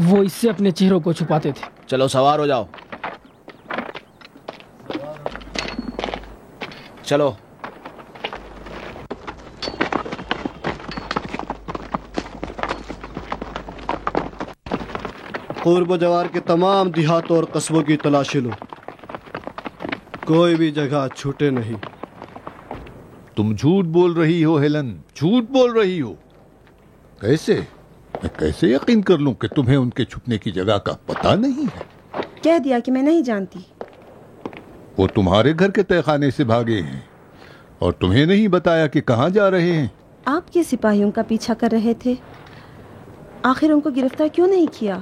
وہ اس سے اپنے چہروں کو چھپاتے تھے۔ چلو سوار ہو جاؤ، چلو۔ قرب و جوار کے تمام دیہاتوں اور قصبوں کی تلاشی لو، کوئی بھی جگہ چھوٹے نہیں۔ تم جھوٹ بول رہی ہو ہیلن، جھوٹ بول رہی ہو۔ کیسے؟ میں کیسے یقین کر لوں کہ تمہیں ان کے چھپنے کی جگہ کا پتہ نہیں ہے؟ کہہ دیا کہ میں نہیں جانتی۔ وہ تمہارے گھر کے تہہ خانے سے بھاگے ہیں اور تمہیں نہیں بتایا کہ کہاں جا رہے ہیں۔ آپ کے سپاہیوں کا پیچھا کر رہے تھے، آخر ان کو گرفتار کیوں نہیں کیا؟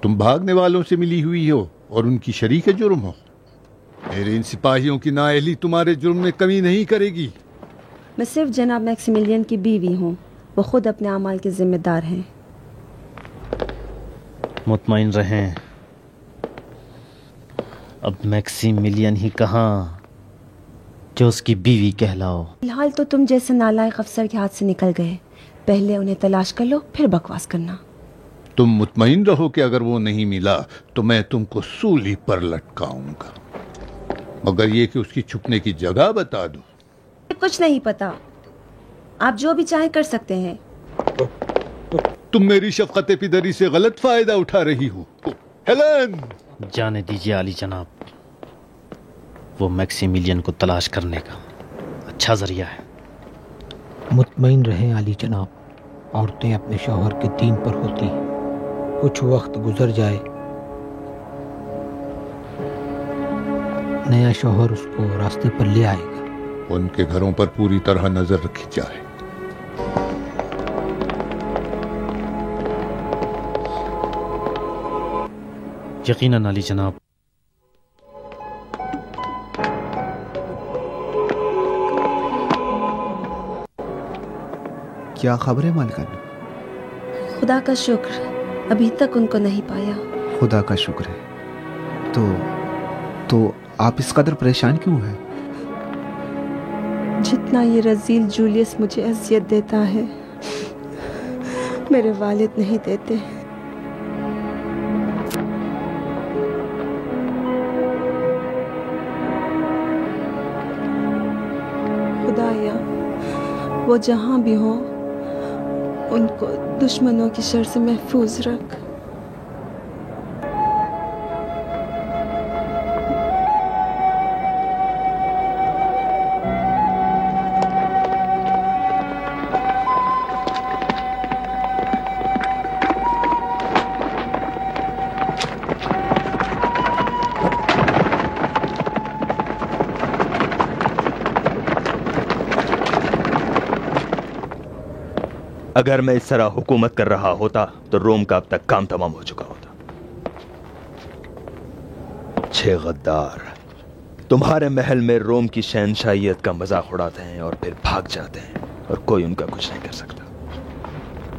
تم بھاگنے والوں سے ملی ہوئی ہو اور ان کی شریک جرم ہو۔ میرے ان سپاہیوں کی نااہلی تمہارے جرم میں کمی نہیں کرے گی۔ میں صرف جناب میکسیملین کی بیوی ہوں، وہ خود اپنے اعمال کے ذمہ دار ہیں۔ مطمئن رہیں، اب میکسیملین ہی کہاں جو اس کی بیوی کہلاؤ۔ فی الحال تو تم جیسے نالائق افسر کے ہاتھ سے نکل گئے، پہلے انہیں تلاش کر لو پھر بکواس کرنا۔ تم مطمئن رہو کہ اگر وہ نہیں ملا تو میں تم کو سولی پر لٹکاؤں گا، مگر یہ کہ اس کی چھپنے کی جگہ بتا دو۔ کچھ نہیں پتا، آپ جو بھی چاہیں کر سکتے ہیں۔ تم میری شفقت پدری سے غلط فائدہ اٹھا رہی ہو ہیلن۔ جانے دیجیے عالی جناب، وہ میکسیملین کو تلاش کرنے کا اچھا ذریعہ ہے۔ مطمئن رہیں عالی جناب، عورتیں اپنے شوہر کے دین پر ہوتی ہیں، کچھ وقت گزر جائے نیا شوہر اس کو راستے پر لے آئے گا۔ ان کے گھروں پر پوری طرح نظر رکھی جائے۔ یقیناً عالی جناب۔ کیا خبر ہے مالکن؟ خدا کا شکر، ابھی تک ان کو نہیں پایا۔ خدا کا شکر ہے۔ تو آپ اس قدر پریشان کیوں ہیں؟ جتنا یہ رذیل جولیس مجھے اذیت دیتا ہے میرے والد نہیں دیتے۔ خدایا وہ جہاں بھی ہوں ان کو دشمنوں کی شر سے محفوظ رکھ۔ اگر میں اس طرح حکومت کر رہا ہوتا تو روم کا اب تک کام تمام ہو چکا ہوتا۔ 6 غدار تمہارے محل میں روم کی شہنشاہیت کا مذاق اڑاتے ہیں اور پھر بھاگ جاتے ہیں اور کوئی ان کا کچھ نہیں کر سکتا۔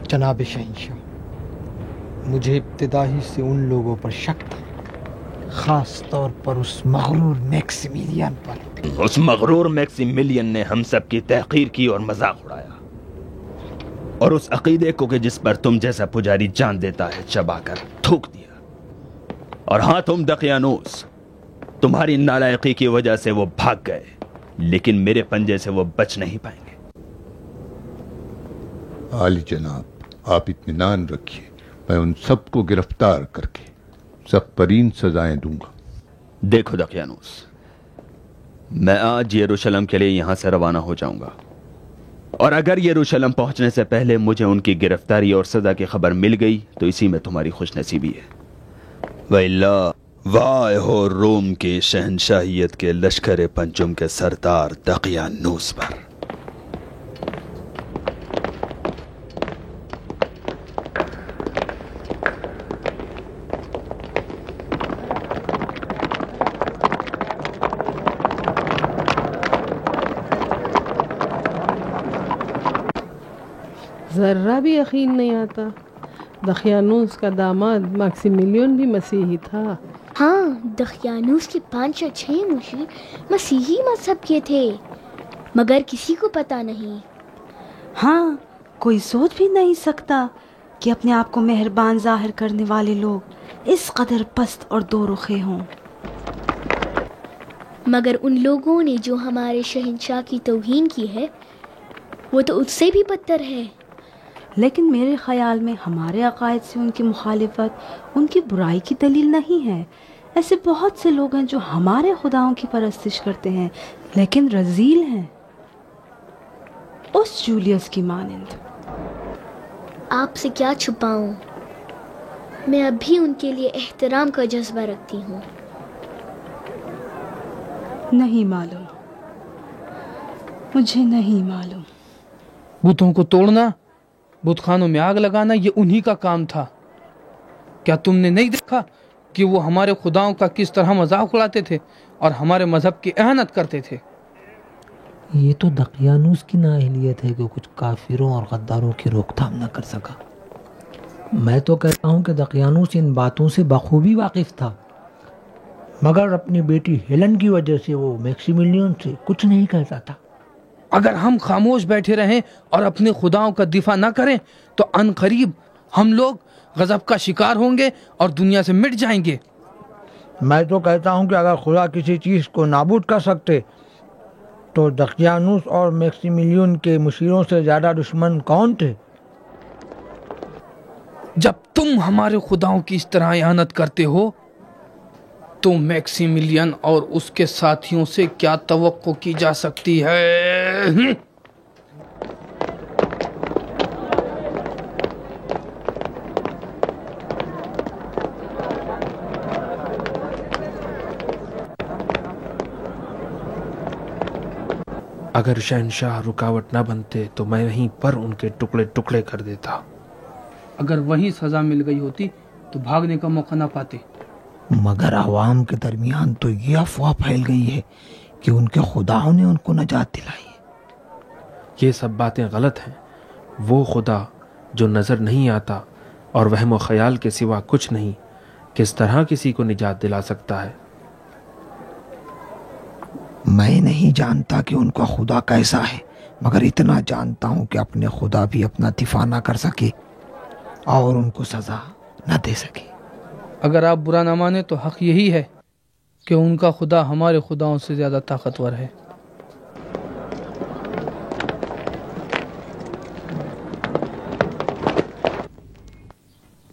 جناب شہنشاہ، مجھے ابتدا ہی سے ان لوگوں پر شک تھا، خاص طور پر اس مغرور میکسیملین پر۔ اس مغرور میکسیملین نے ہم سب کی تحقیر کی اور مذاق اڑایا، اور اس عقیدے کو کہ جس پر تم جیسا پجاری جان دیتا ہے چبا کر تھوک دیا۔ اور ہاں تم دقیانوس، تمہاری نالائقی کی وجہ سے وہ بھاگ گئے، لیکن میرے پنجے سے وہ بچ نہیں پائیں گے۔ عالی جناب، آپ اطمینان رکھیے، میں ان سب کو گرفتار کر کے سخت ترین سزائیں دوں گا۔ دیکھو دقیانوس، میں آج یروشلم کے لیے یہاں سے روانہ ہو جاؤں گا، اور اگر یروشلم پہنچنے سے پہلے مجھے ان کی گرفتاری اور سزا کی خبر مل گئی تو اسی میں تمہاری خوش نصیبی ہے، وَإِلَّا وائے ہو روم کی شہنشاہیت کے لشکر پنجم کے سردار دقیانوس پر۔ ذرہ بھی یقین نہیں آتا دقیانوس کا داماد میکسیملین بھی مسیحی تھا۔ ہاں، دقیانوس کے 5 یا 6 مشیر مسیحی مذہب کے تھے، مگر کسی کو پتہ نہیں۔ ہاں، کوئی سوچ بھی نہیں سکتا کہ اپنے آپ کو مہربان ظاہر کرنے والے لوگ اس قدر پست اور دو رخے ہوں. مگر ان لوگوں نے جو ہمارے شہنشاہ کی توہین کی ہے وہ تو اس سے بھی بدتر ہے. لیکن میرے خیال میں ہمارے عقائد سے ان کی مخالفت ان کی برائی کی دلیل نہیں ہے. ایسے بہت سے لوگ ہیں جو ہمارے خداؤں کی پرستش کرتے ہیں لیکن رذیل ہیں، اس جولیس کی مانند. آپ سے کیا چھپاؤں، میں اب بھی ان کے لیے احترام کا جذبہ رکھتی ہوں. نہیں معلوم، مجھے نہیں معلوم. بتوں کو توڑنا، بت خانوں میں آگ لگانا، یہ انہی کا کام تھا. کیا تم نے نہیں دیکھا کہ وہ ہمارے خداؤں کا کس طرح مذاق اڑاتے تھے اور ہمارے مذہب کی اہانت کرتے تھے؟ یہ تو دقیانوس کی نااہلیت ہے کہ کچھ کافروں اور غداروں کی روک تھام نہ کر سکا. میں تو کہتا ہوں کہ دقیانوس ان باتوں سے بخوبی واقف تھا، مگر اپنی بیٹی ہیلن کی وجہ سے وہ میکسیمیلین سے کچھ نہیں کہتا تھا. اگر ہم خاموش بیٹھے رہیں اور اپنے خداؤں کا دفاع نہ کریں تو ان قریب ہم لوگ غضب کا شکار ہوں گے اور دنیا سے مٹ جائیں گے. میں تو کہتا ہوں کہ اگر خدا کسی چیز کو نابود کر سکتے تو دقیانوس اور میکسیمیلین کے مشیروں سے زیادہ دشمن کون تھے؟ جب تم ہمارے خداؤں کی اس طرح اہانت کرتے ہو تو میکسیمیلین اور اس کے ساتھیوں سے کیا توقع کی جا سکتی ہے؟ اگر شہنشاہ رکاوٹ نہ بنتے تو میں وہیں پر ان کے ٹکڑے ٹکڑے کر دیتا. اگر وہیں سزا مل گئی ہوتی تو بھاگنے کا موقع نہ پاتے. مگر عوام کے درمیان تو یہ افواہ پھیل گئی ہے کہ ان کے خداؤں نے ان کو نجات دلائی ہے. یہ سب باتیں غلط ہیں. وہ خدا جو نظر نہیں آتا اور وہم و خیال کے سوا کچھ نہیں، کس طرح کسی کو نجات دلا سکتا ہے؟ میں نہیں جانتا کہ ان کا خدا کیسا ہے، مگر اتنا جانتا ہوں کہ اپنے خدا بھی اپنا دفاع نہ کر سکے اور ان کو سزا نہ دے سکے. اگر آپ برا نہ مانیں تو حق یہی ہے کہ ان کا خدا ہمارے خداؤں سے زیادہ طاقتور ہے.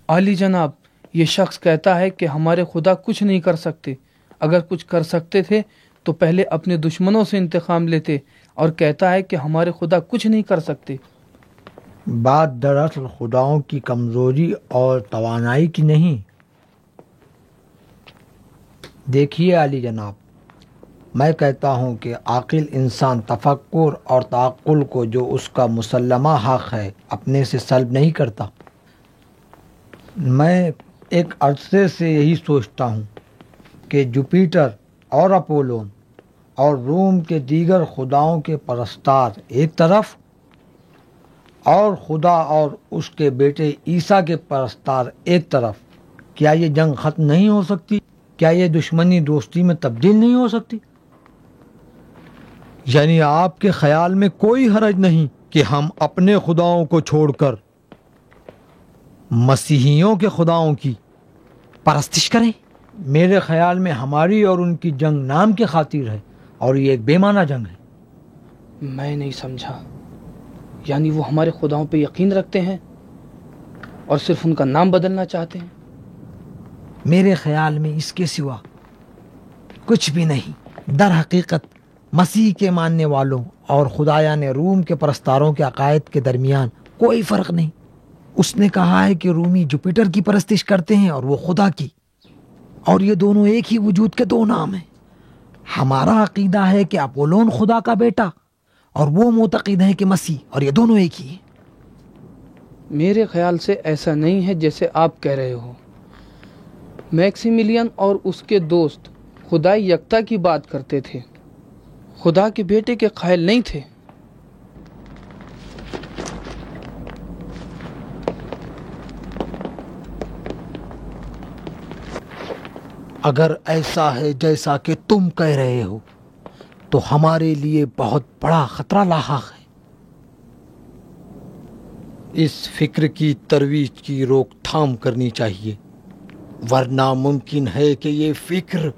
عالی جناب، یہ شخص کہتا ہے کہ ہمارے خدا کچھ نہیں کر سکتے. اگر کچھ کر سکتے تھے تو پہلے اپنے دشمنوں سے انتقام لیتے، اور کہتا ہے کہ ہمارے خدا کچھ نہیں کر سکتے. بات دراصل خداؤں کی کمزوری اور توانائی کی نہیں. دیکھیے عالی جناب، میں کہتا ہوں کہ عاقل انسان تفکر اور تعقل کو جو اس کا مسلمہ حق ہے اپنے سے سلب نہیں کرتا. میں ایک عرصے سے یہی سوچتا ہوں کہ جوپیٹر اور اپولون اور روم کے دیگر خداؤں کے پرستار ایک طرف اور خدا اور اس کے بیٹے عیسیٰ کے پرستار ایک طرف، کیا یہ جنگ ختم نہیں ہو سکتی؟ کیا یہ دشمنی دوستی میں تبدیل نہیں ہو سکتی؟ یعنی آپ کے خیال میں کوئی حرج نہیں کہ ہم اپنے خداؤں کو چھوڑ کر مسیحیوں کے خداؤں کی پرستش کریں؟ میرے خیال میں ہماری اور ان کی جنگ نام کی خاطر ہے، اور یہ ایک بے معنی جنگ ہے. میں نہیں سمجھا. یعنی وہ ہمارے خداؤں پہ یقین رکھتے ہیں اور صرف ان کا نام بدلنا چاہتے ہیں؟ میرے خیال میں اس کے سوا کچھ بھی نہیں. در حقیقت مسیح کے ماننے والوں اور خدایان روم کے پرستاروں کے عقائد کے درمیان کوئی فرق نہیں. اس نے کہا ہے کہ رومی جوپیٹر کی پرستش کرتے ہیں اور وہ خدا کی، اور یہ دونوں ایک ہی وجود کے دو نام ہیں. ہمارا عقیدہ ہے کہ اپولون خدا کا بیٹا اور وہ معتقد ہے کہ مسیح، اور یہ دونوں ایک ہی ہیں. میرے خیال سے ایسا نہیں ہے جیسے آپ کہہ رہے ہو. میکسیمیلین اور اس کے دوست خدائی یکتا کی بات کرتے تھے، خدا کے بیٹے کے قائل نہیں تھے. اگر ایسا ہے جیسا کہ تم کہہ رہے ہو تو ہمارے لیے بہت بڑا خطرہ لاحق ہے. اس فکر کی ترویج کی روک تھام کرنی چاہیے، ورنہ ممکن ہے کہ یہ فکر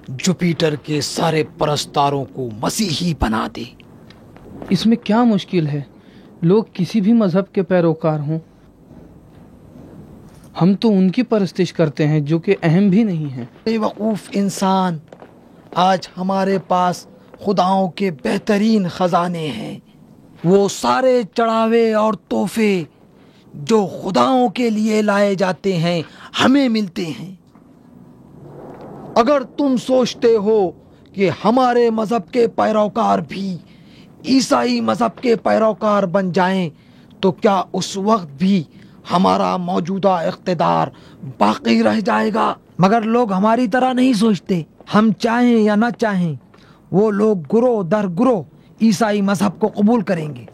جوپیٹر کے سارے پرستاروں کو مسیحی بنا دے۔ اس میں کیا مشکل ہے؟ لوگ کسی بھی مذہب کے پیروکار ہوں، ہم تو ان کی پرستش کرتے ہیں جو کہ اہم بھی نہیں ہیں۔ بے وقوف انسان، آج ہمارے پاس خداؤں کے بہترین خزانے ہیں، وہ سارے چڑھاوے اور تحفے جو خداؤں کے لیے لائے جاتے ہیں ہمیں ملتے ہیں۔ اگر تم سوچتے ہو کہ ہمارے مذہب کے پیروکار بھی عیسائی مذہب کے پیروکار بن جائیں تو کیا اس وقت بھی ہمارا موجودہ اقتدار باقی رہ جائے گا؟ مگر لوگ ہماری طرح نہیں سوچتے، ہم چاہیں یا نہ چاہیں وہ لوگ گروہ در گروہ عیسائی مذہب کو قبول کریں گے۔